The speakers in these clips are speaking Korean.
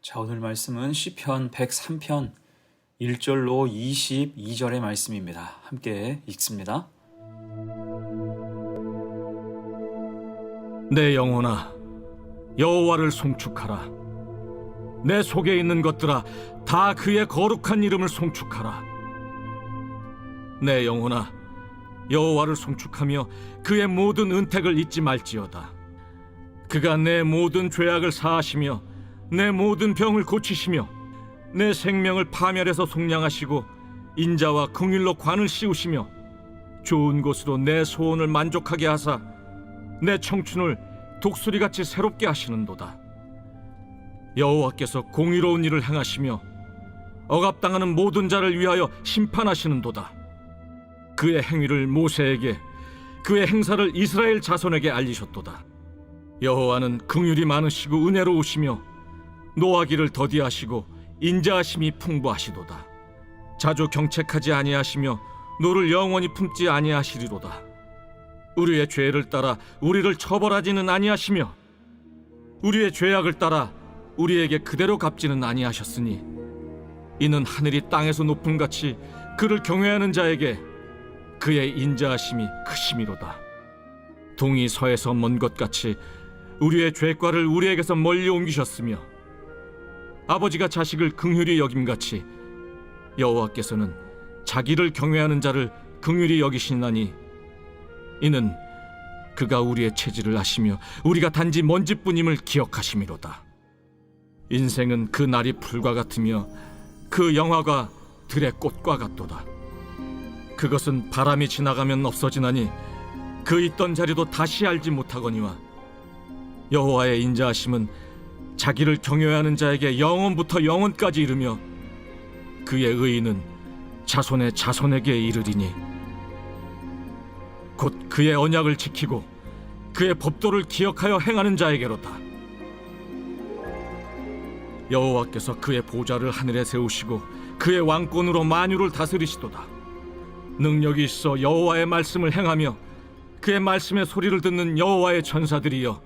자, 오늘 말씀은 시편 103편 1절로 22절의 말씀입니다. 함께 읽습니다. 내 영혼아, 여호와를 송축하라. 내 속에 있는 것들아, 다 그의 거룩한 이름을 송축하라. 내 영혼아, 여호와를 송축하며 그의 모든 은택을 잊지 말지어다. 그가 내 모든 죄악을 사하시며 내 모든 병을 고치시며 내 생명을 파멸해서 속량하시고 인자와 긍휼로 관을 씌우시며 좋은 곳으로 내 소원을 만족하게 하사 내 청춘을 독수리같이 새롭게 하시는도다. 여호와께서 공의로운 일을 행하시며 억압당하는 모든 자를 위하여 심판하시는도다. 그의 행위를 모세에게, 그의 행사를 이스라엘 자손에게 알리셨도다. 여호와는 긍휼이 많으시고 은혜로우시며 노하기를 더디하시고 인자하심이 풍부하시도다. 자주 경책하지 아니하시며 노를 영원히 품지 아니하시리로다. 우리의 죄를 따라 우리를 처벌하지는 아니하시며 우리의 죄악을 따라 우리에게 그대로 갚지는 아니하셨으니 이는 하늘이 땅에서 높음같이 그를 경외하는 자에게 그의 인자하심이 크심이로다. 동이 서에서 먼 것 같이 우리의 죄과를 우리에게서 멀리 옮기셨으며 아버지가 자식을 긍휼히 여김같이 여호와께서는 자기를 경외하는 자를 긍휼히 여기시나니 이는 그가 우리의 체질을 아시며 우리가 단지 먼지뿐임을 기억하심이로다. 인생은 그 날이 풀과 같으며 그 영화가 들의 꽃과 같도다. 그것은 바람이 지나가면 없어지나니 그 있던 자리도 다시 알지 못하거니와 여호와의 인자하심은 자기를 경외하는 자에게 영원부터 영원까지 이르며 그의 의인은 자손의 자손에게 이르리니 곧 그의 언약을 지키고 그의 법도를 기억하여 행하는 자에게로다. 여호와께서 그의 보좌를 하늘에 세우시고 그의 왕권으로 만유를 다스리시도다. 능력이 있어 여호와의 말씀을 행하며 그의 말씀의 소리를 듣는 여호와의 전사들이여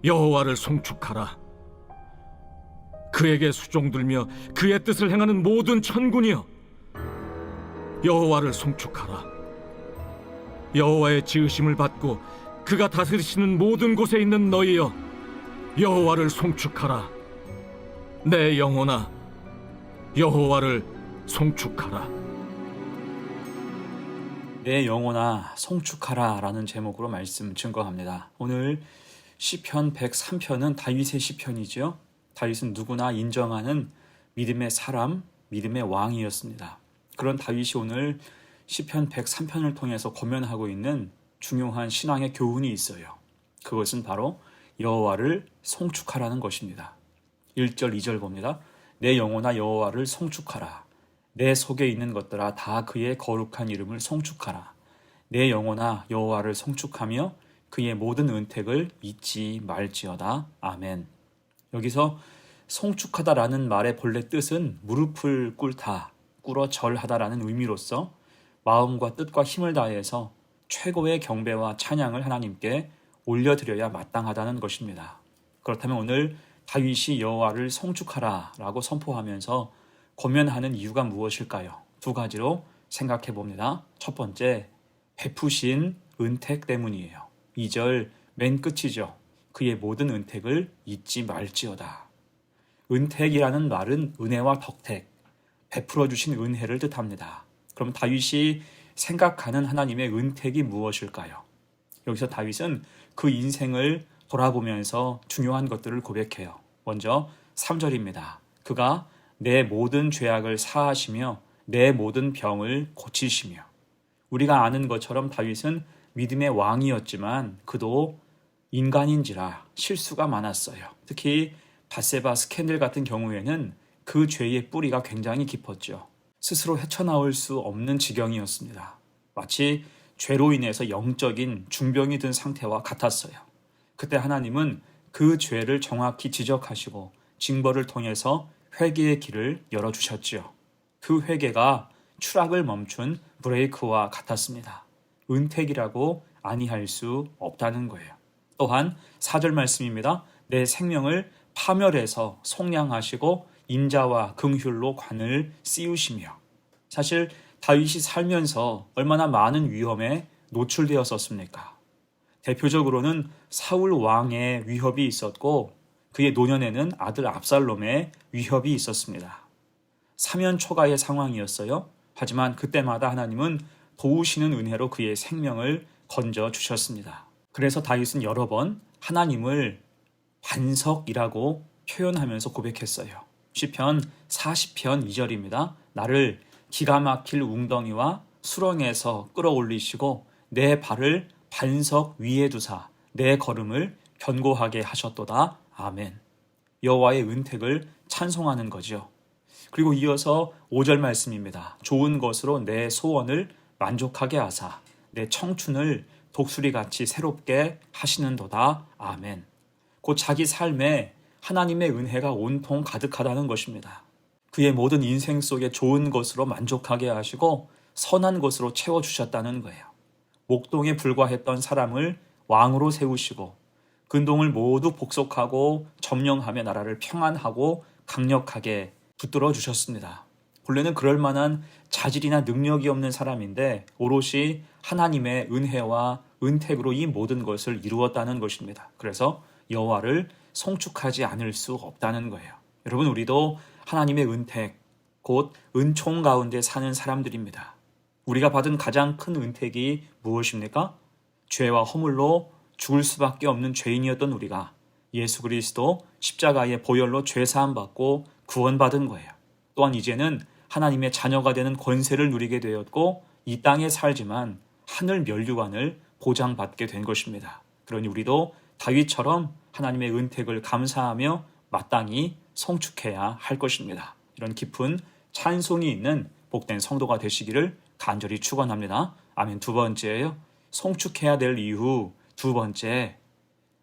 여호와를 송축하라. 그에게 수종들며 그의 뜻을 행하는 모든 천군이여 여호와를 송축하라. 여호와의 지으심을 받고 그가 다스리시는 모든 곳에 있는 너희여 여호와를 송축하라. 내 영혼아, 여호와를 송축하라. 내 영혼아 송축하라 라는 제목으로 말씀 증거합니다. 오늘 시편 103편은 다윗의 시편이죠. 다윗은 누구나 인정하는 믿음의 사람, 믿음의 왕이었습니다. 그런 다윗이 오늘 시편 103편을 통해서 고면하고 있는 중요한 신앙의 교훈이 있어요. 그것은 바로 여호와를 송축하라는 것입니다. 1절, 2절 봅니다. 내 영혼아 여호와를 송축하라. 내 속에 있는 것들아 다 그의 거룩한 이름을 송축하라. 내 영혼아 여호와를 송축하며 그의 모든 은택을 잊지 말지어다. 아멘. 여기서 송축하다라는 말의 본래 뜻은 무릎을 꿇다, 꿇어 절하다라는 의미로서 마음과 뜻과 힘을 다해서 최고의 경배와 찬양을 하나님께 올려드려야 마땅하다는 것입니다. 그렇다면 오늘 다윗이 여호와를 송축하라 라고 선포하면서 고면하는 이유가 무엇일까요? 두 가지로 생각해 봅니다. 첫 번째, 베푸신 은택 때문이에요. 2절 맨 끝이죠. 그의 모든 은택을 잊지 말지어다. 은택이라는 말은 은혜와 덕택, 베풀어 주신 은혜를 뜻합니다. 그럼 다윗이 생각하는 하나님의 은택이 무엇일까요? 여기서 다윗은 그 인생을 돌아보면서 중요한 것들을 고백해요. 먼저 3절입니다. 그가 내 모든 죄악을 사하시며 내 모든 병을 고치시며. 우리가 아는 것처럼 다윗은 믿음의 왕이었지만 그도 인간인지라 실수가 많았어요. 특히 밧세바 스캔들 같은 경우에는 그 죄의 뿌리가 굉장히 깊었죠. 스스로 헤쳐나올 수 없는 지경이었습니다. 마치 죄로 인해서 영적인 중병이 든 상태와 같았어요. 그때 하나님은 그 죄를 정확히 지적하시고 징벌을 통해서 회개의 길을 열어주셨지요. 그 회개가 추락을 멈춘 브레이크와 같았습니다. 은택이라고 아니할 수 없다는 거예요. 또한 4절 말씀입니다. 내 생명을 파멸해서 속량하시고 인자와 긍휼로 관을 씌우시며, 사실 다윗이 살면서 얼마나 많은 위험에 노출되었었습니까? 대표적으로는 사울 왕의 위협이 있었고 그의 노년에는 아들 압살롬의 위협이 있었습니다. 사면초가의 상황이었어요. 하지만 그때마다 하나님은 도우시는 은혜로 그의 생명을 건져 주셨습니다. 그래서 다윗은 여러 번 하나님을 반석이라고 표현하면서 고백했어요. 시편 40편 2절입니다. 나를 기가 막힐 웅덩이와 수렁에서 끌어올리시고 내 발을 반석 위에 두사 내 걸음을 견고하게 하셨도다. 아멘. 여호와의 은택을 찬송하는 거죠. 그리고 이어서 5절 말씀입니다. 좋은 것으로 내 소원을 만족하게 하사 내 청춘을 독수리같이 새롭게 하시는도다. 아멘. 곧 자기 삶에 하나님의 은혜가 온통 가득하다는 것입니다. 그의 모든 인생 속에 좋은 것으로 만족하게 하시고 선한 것으로 채워주셨다는 거예요. 목동에 불과했던 사람을 왕으로 세우시고 근동을 모두 복속하고 점령하며 나라를 평안하고 강력하게 붙들어 주셨습니다. 본래는 그럴 만한 자질이나 능력이 없는 사람인데 오롯이 하나님의 은혜와 은택으로 이 모든 것을 이루었다는 것입니다. 그래서 여호와를 송축하지 않을 수 없다는 거예요. 여러분, 우리도 하나님의 은택, 곧 은총 가운데 사는 사람들입니다. 우리가 받은 가장 큰 은택이 무엇입니까? 죄와 허물로 죽을 수밖에 없는 죄인이었던 우리가 예수 그리스도 십자가의 보혈로 죄사함 받고 구원받은 거예요. 또한 이제는 하나님의 자녀가 되는 권세를 누리게 되었고 이 땅에 살지만 하늘 면류관을 보장받게 된 것입니다. 그러니 우리도 다윗처럼 하나님의 은택을 감사하며 마땅히 송축해야 할 것입니다. 이런 깊은 찬송이 있는 복된 성도가 되시기를 간절히 축원합니다. 아멘. 두 번째예요. 송축해야 될 이유 두 번째,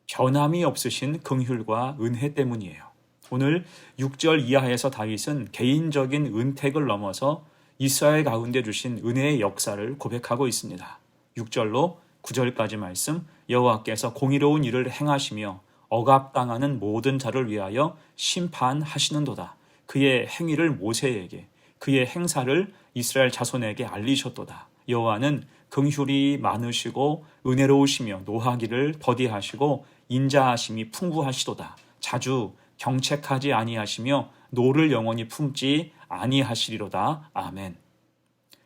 변함이 없으신 긍휼과 은혜 때문이에요. 오늘 6절 이하에서 다윗은 개인적인 은택을 넘어서 이스라엘 가운데 주신 은혜의 역사를 고백하고 있습니다. 6절로 9절까지 말씀, 여호와께서 공의로운 일을 행하시며 억압당하는 모든 자를 위하여 심판하시는도다. 그의 행위를 모세에게, 그의 행사를 이스라엘 자손에게 알리셨도다. 여호와는 긍휼이 많으시고 은혜로우시며 노하기를 더디하시고 인자하심이 풍부하시도다. 자주 경책하지 아니하시며 노를 영원히 품지 아니하시리로다. 아멘.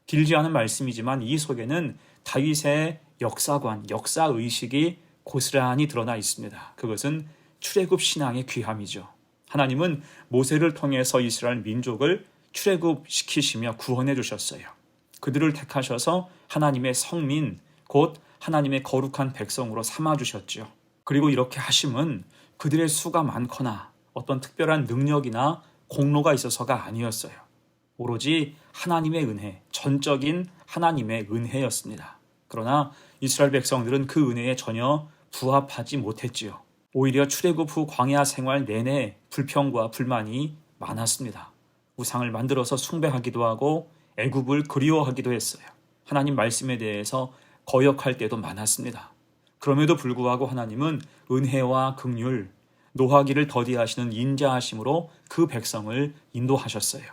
길지 않은 말씀이지만 이 속에는 다윗의 역사관, 역사의식이 고스란히 드러나 있습니다. 그것은 출애굽 신앙의 귀함이죠. 하나님은 모세를 통해서 이스라엘 민족을 출애굽시키시며 구원해 주셨어요. 그들을 택하셔서 하나님의 성민, 곧 하나님의 거룩한 백성으로 삼아주셨죠. 그리고 이렇게 하심은 그들의 수가 많거나 어떤 특별한 능력이나 공로가 있어서가 아니었어요. 오로지 하나님의 은혜, 전적인 하나님의 은혜였습니다. 그러나 이스라엘 백성들은 그 은혜에 전혀 부합하지 못했지요. 오히려 출애굽 후 광야 생활 내내 불평과 불만이 많았습니다. 우상을 만들어서 숭배하기도 하고 애굽을 그리워하기도 했어요. 하나님 말씀에 대해서 거역할 때도 많았습니다. 그럼에도 불구하고 하나님은 은혜와 긍휼, 노하기를 더디하시는 인자하심으로 그 백성을 인도하셨어요.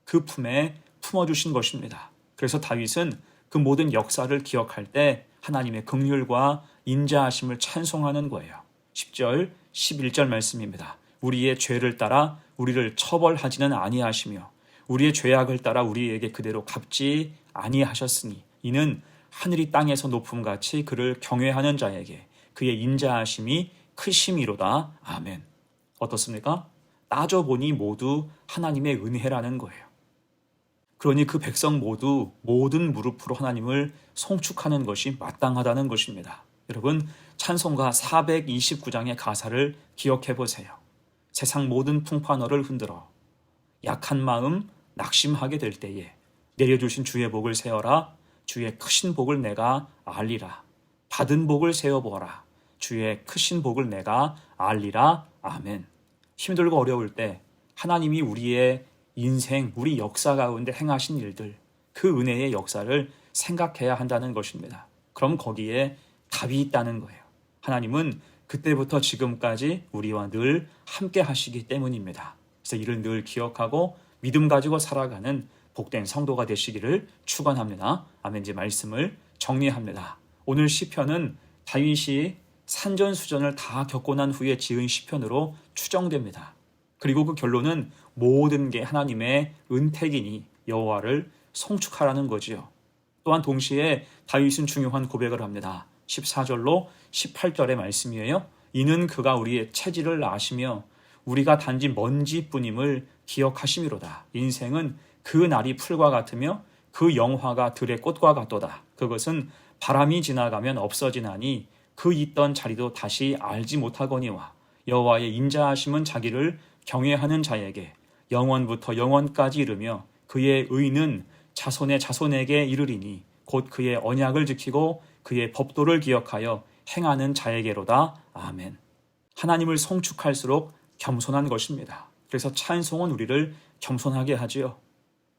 그 품에 품어주신 것입니다. 그래서 다윗은 그 모든 역사를 기억할 때 하나님의 긍휼과 인자하심을 찬송하는 거예요. 10절, 11절 말씀입니다. 우리의 죄를 따라 우리를 처벌하지는 아니하시며 우리의 죄악을 따라 우리에게 그대로 갚지 아니하셨으니 이는 하늘이 땅에서 높음같이 그를 경외하는 자에게 그의 인자하심이 크심이로다. 아멘. 어떻습니까? 따져보니 모두 하나님의 은혜라는 거예요. 그러니 그 백성 모두 모든 무릎으로 하나님을 송축하는 것이 마땅하다는 것입니다. 여러분, 찬송가 429장의 가사를 기억해 보세요. 세상 모든 풍파너를 흔들어 약한 마음 낙심하게 될 때에 내려주신 주의 복을 세어라. 주의 크신 복을 내가 알리라. 받은 복을 세어보아라. 주의 크신 복을 내가 알리라. 아멘. 힘들고 어려울 때 하나님이 우리의 인생, 우리 역사 가운데 행하신 일들, 그 은혜의 역사를 생각해야 한다는 것입니다. 그럼 거기에 답이 있다는 거예요. 하나님은 그때부터 지금까지 우리와 늘 함께 하시기 때문입니다. 그래서 이를 늘 기억하고 믿음 가지고 살아가는 복된 성도가 되시기를 축원합니다. 아멘. 이제 말씀을 정리합니다. 오늘 시편은 다윗이 산전수전을 다 겪고 난 후에 지은 시편으로 추정됩니다. 그리고 그 결론은 모든 게 하나님의 은택이니 여호와를 송축하라는 거지요. 또한 동시에 다윗은 중요한 고백을 합니다. 14절로 18절의 말씀이에요. 이는 그가 우리의 체질을 아시며 우리가 단지 먼지뿐임을 기억하심이로다. 인생은 그 날이 풀과 같으며 그 영화가 들의 꽃과 같도다. 그것은 바람이 지나가면 없어지나니 그 있던 자리도 다시 알지 못하거니와 여호와의 인자하심은 자기를 경외하는 자에게 영원부터 영원까지 이르며 그의 의는 자손의 자손에게 이르리니 곧 그의 언약을 지키고 그의 법도를 기억하여 행하는 자에게로다. 아멘. 하나님을 송축할수록 겸손한 것입니다. 그래서 찬송은 우리를 겸손하게 하지요.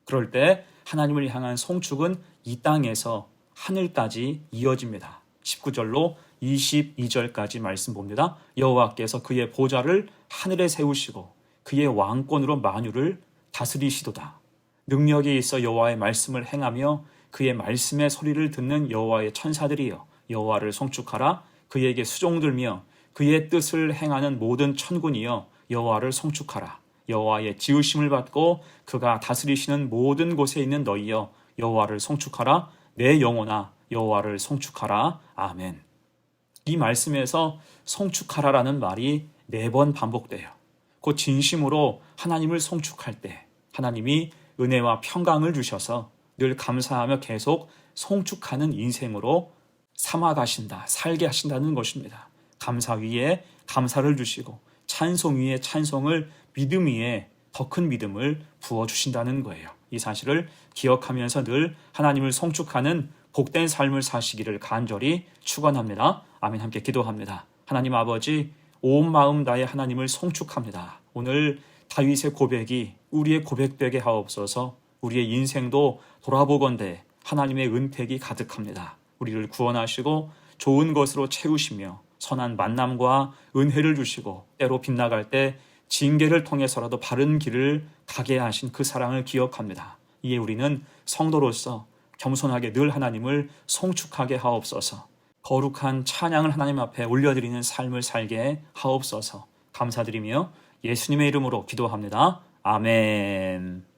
그럴 때 하나님을 향한 송축은 이 땅에서 하늘까지 이어집니다. 19절로 22절까지 말씀 봅니다. 여호와께서 그의 보좌를 하늘에 세우시고 그의 왕권으로 만유를 다스리시도다. 능력이 있어 여호와의 말씀을 행하며 그의 말씀의 소리를 듣는 여호와의 천사들이여 여호와를 송축하라. 그에게 수종들며 그의 뜻을 행하는 모든 천군이여 여호와를 송축하라. 여호와의 지으심을 받고 그가 다스리시는 모든 곳에 있는 너희여 여호와를 송축하라. 내 영혼아 여호와를 송축하라. 아멘. 이 말씀에서 송축하라라는 말이 4번 반복돼요. 곧 진심으로 하나님을 송축할 때 하나님이 은혜와 평강을 주셔서 늘 감사하며 계속 송축하는 인생으로 삼아가신다, 살게 하신다는 것입니다. 감사 위에 감사를 주시고 찬송 위에 찬송을, 믿음 위에 더 큰 믿음을 부어주신다는 거예요. 이 사실을 기억하면서 늘 하나님을 송축하는 복된 삶을 사시기를 간절히 축원합니다. 아멘. 함께 기도합니다. 하나님 아버지, 온 마음 다해 하나님을 송축합니다. 오늘 다윗의 고백이 우리의 고백되게 하옵소서. 우리의 인생도 돌아보건대 하나님의 은택이 가득합니다. 우리를 구원하시고 좋은 것으로 채우시며 선한 만남과 은혜를 주시고 때로 빗나갈 때 징계를 통해서라도 바른 길을 가게 하신 그 사랑을 기억합니다. 이에 우리는 성도로서 겸손하게 늘 하나님을 송축하게 하옵소서. 거룩한 찬양을 하나님 앞에 올려드리는 삶을 살게 하옵소서. 감사드리며 예수님의 이름으로 기도합니다. 아멘.